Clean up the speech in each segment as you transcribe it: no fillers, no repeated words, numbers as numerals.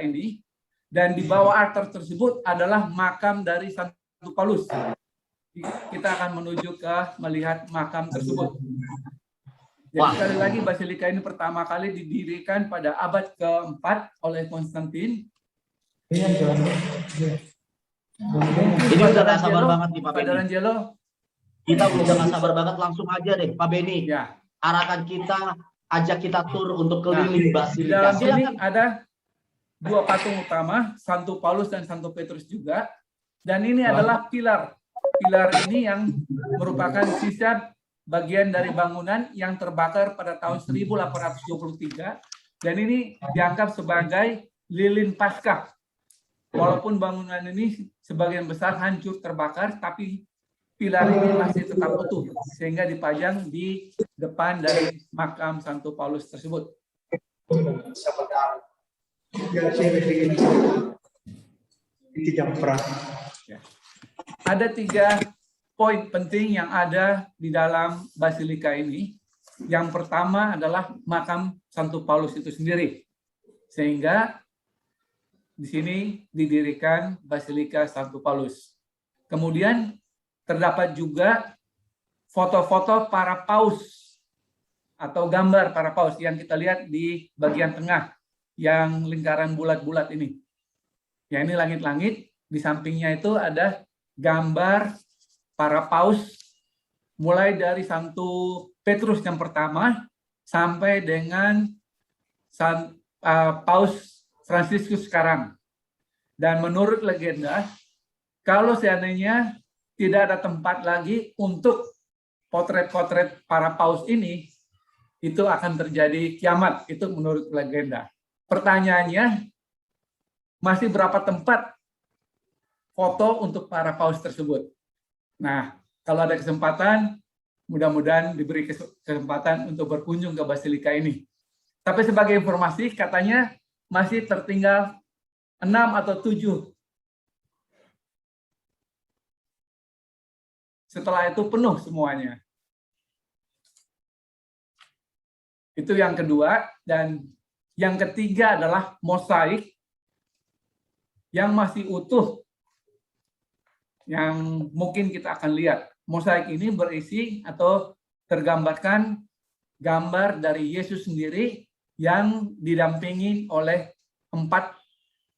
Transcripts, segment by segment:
ini, dan di bawah altar tersebut adalah makam dari Santo Paulus. Kita akan menuju ke melihat makam tersebut. Jadi sekali lagi basilika ini pertama kali didirikan pada abad keempat oleh Konstantin. Ini udah gak sabar banget nih Pak Pak Beni. Kita udah gak sabar banget, langsung aja deh Pak Beni. Ya. Arahkan kita, ajak kita tur untuk keliling basilika. Di dalam sini ada dua patung utama, Santo Paulus dan Santo Petrus juga. Dan ini adalah pilar. Pilar ini yang merupakan sisa bagian dari bangunan yang terbakar pada tahun 1823. Dan ini dianggap sebagai lilin Paskah. Walaupun bangunan ini sebagian besar hancur terbakar, tapi pilar ini masih tetap utuh, sehingga dipajang di depan dari makam Santo Paulus tersebut. Ada 3 poin penting yang ada di dalam basilika ini. Yang pertama adalah makam Santo Paulus itu sendiri, sehingga di sini didirikan Basilika Santo Paulus. Kemudian terdapat juga foto-foto para paus atau gambar para paus yang kita lihat di bagian tengah yang lingkaran bulat-bulat ini. Ya, ini langit-langit, di sampingnya itu ada gambar para paus mulai dari Santo Petrus yang pertama sampai dengan Paus Fransiskus sekarang. Dan menurut legenda, kalau seandainya tidak ada tempat lagi untuk potret-potret para paus ini, itu akan terjadi kiamat. Itu menurut legenda. Pertanyaannya, masih berapa tempat foto untuk para paus tersebut? Nah, kalau ada kesempatan, mudah-mudahan diberi kesempatan untuk berkunjung ke basilika ini. Tapi sebagai informasi, katanya masih tertinggal 6 atau 7. Setelah itu penuh semuanya. Itu yang kedua. Dan yang ketiga adalah mosaik yang masih utuh, yang mungkin kita akan lihat. Mosaik ini berisi atau tergambarkan gambar dari Yesus sendiri yang didampingi oleh 4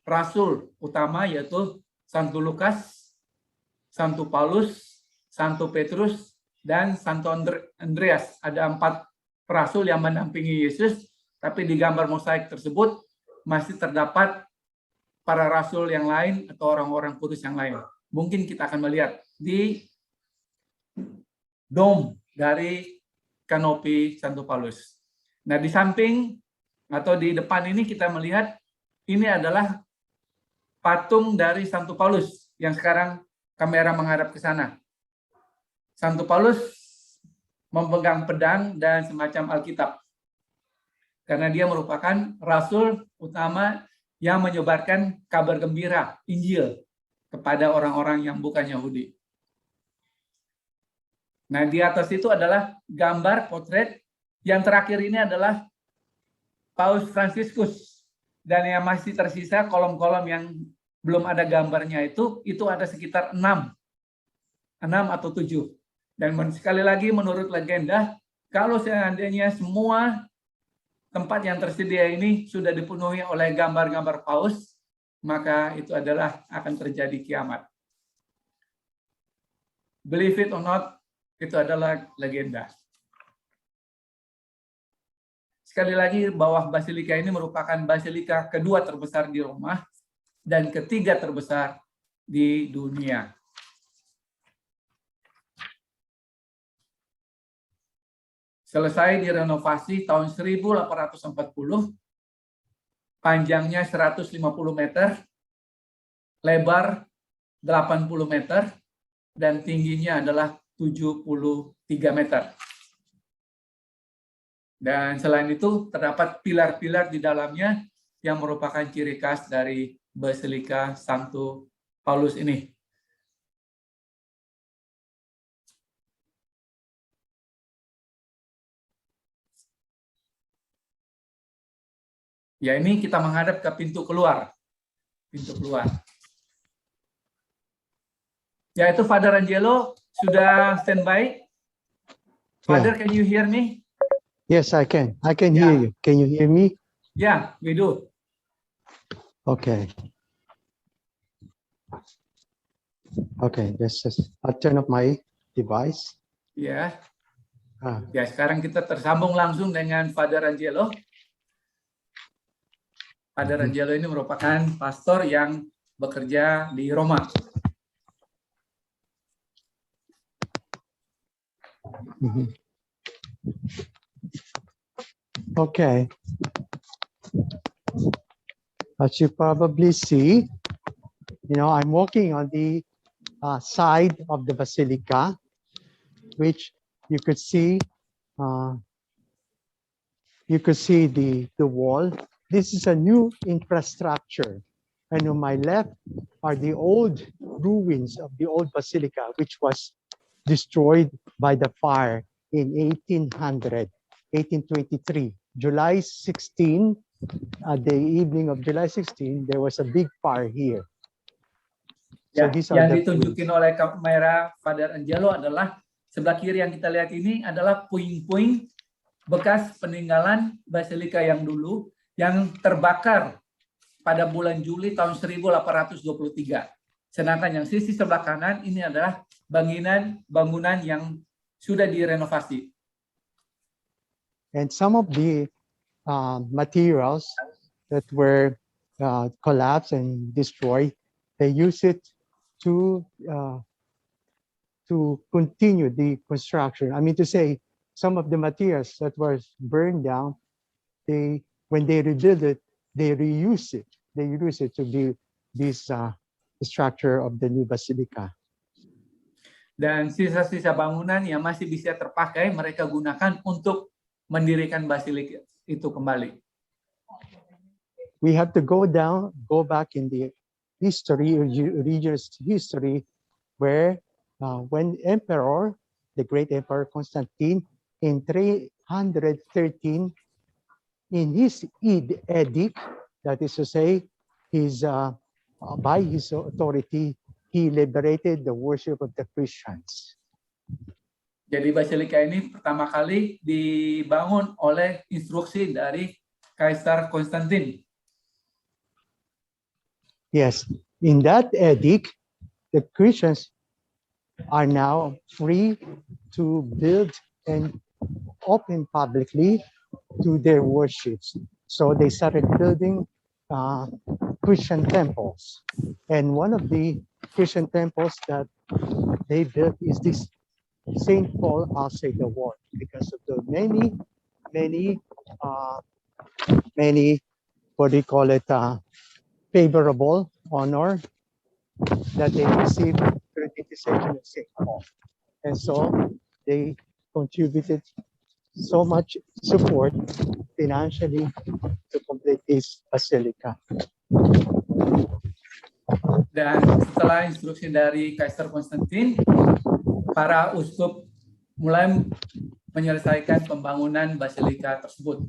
rasul utama, yaitu Santo Lukas, Santo Paulus, Santo Petrus, dan Santo Andreas. Ada 4 rasul yang mendampingi Yesus, tapi di gambar mosaik tersebut masih terdapat para rasul yang lain atau orang-orang kudus yang lain. Mungkin kita akan melihat di dom dari kanopi Santo Paulus. Nah, di samping atau di depan ini kita melihat ini adalah patung dari Santo Paulus yang sekarang kamera menghadap ke sana. Santo Paulus memegang pedang dan semacam Alkitab, karena dia merupakan rasul utama yang menyebarkan kabar gembira, Injil, kepada orang-orang yang bukan Yahudi. Nah, di atas itu adalah gambar potret. Yang terakhir ini adalah Paus Fransiskus. Dan yang masih tersisa kolom-kolom yang belum ada gambarnya itu ada sekitar 6 atau 7. Dan sekali lagi menurut legenda, kalau seandainya semua tempat yang tersedia ini sudah dipenuhi oleh gambar-gambar paus, maka itu adalah akan terjadi kiamat. Believe it or not, itu adalah legenda. Sekali lagi, bahwa basilika ini merupakan basilika kedua terbesar di Roma dan ketiga terbesar di dunia. Selesai direnovasi tahun 1840, panjangnya 150 meter, lebar 80 meter, dan tingginya adalah 73 meter. Dan selain itu terdapat pilar-pilar di dalamnya yang merupakan ciri khas dari Basilika Santo Paulus ini. Ya, ini kita menghadap ke pintu keluar. Pintu keluar. Ya, itu Father Angelo sudah standby. Father, can you hear me? Yes, I can. I can hear you. Can you hear me? Yeah, we do. Okay. Okay, I'll turn off my device. Ya. Ah, Ya, sekarang kita tersambung langsung dengan Father Angelo. Father Angelo ini merupakan pastor yang bekerja di Roma. mhm. Okay. As you probably see, I'm walking on the side of the basilica, which you could see. You could see the wall. This is a new infrastructure. And on my left are the old ruins of the old basilica, which was destroyed by the fire in 1823. July 16, the evening of July 16, there was a big fire here. So Ya, these are yang the ditunjukin oleh kamera Father Angelo adalah sebelah kiri yang kita lihat ini adalah puing-puing bekas peninggalan basilika yang dulu yang terbakar pada bulan Juli tahun 1823. Sedangkan yang sisi sebelah kanan ini adalah bangunan yang sudah direnovasi. And some of the materials that were collapsed and destroyed, they use it to continue the construction. I mean to say, some of the materials that were burned down, when they rebuild it, they reuse it. They use it to build this structure of the new basilica. Dan sisa-sisa bangunan yang masih bisa terpakai mereka gunakan untuk mendirikan basilika itu kembali. We have to go back in the history, religious history, where when the great Emperor Constantine, in 313, in his edict, that is to say, by his authority, he liberated the worship of the Christians. Jadi basilika ini pertama kali dibangun oleh instruksi dari Kaisar Konstantin. Yes, in that edict, the Christians are now free to build and open publicly to their worships. So they started building Christian temples. And one of the Christian temples that they built is this St. Paul outside the wall, because of the many, what do you call it, favorable honor that they received through the intercession of St. Paul. And so they contributed so much support financially to complete this basilica. Dan setelah instruksi dari Kaisar Konstantin, para uskup mulai menyelesaikan pembangunan basilika tersebut.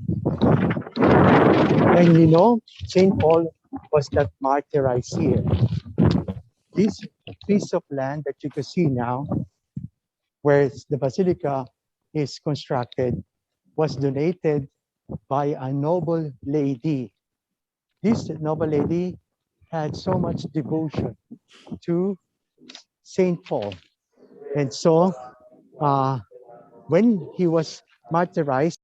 And St. Paul was not martyrized here. This piece of land that you can see now, where the basilica is constructed, was donated by a noble lady. This noble lady had so much devotion to St. Paul. And so when he was martyrized,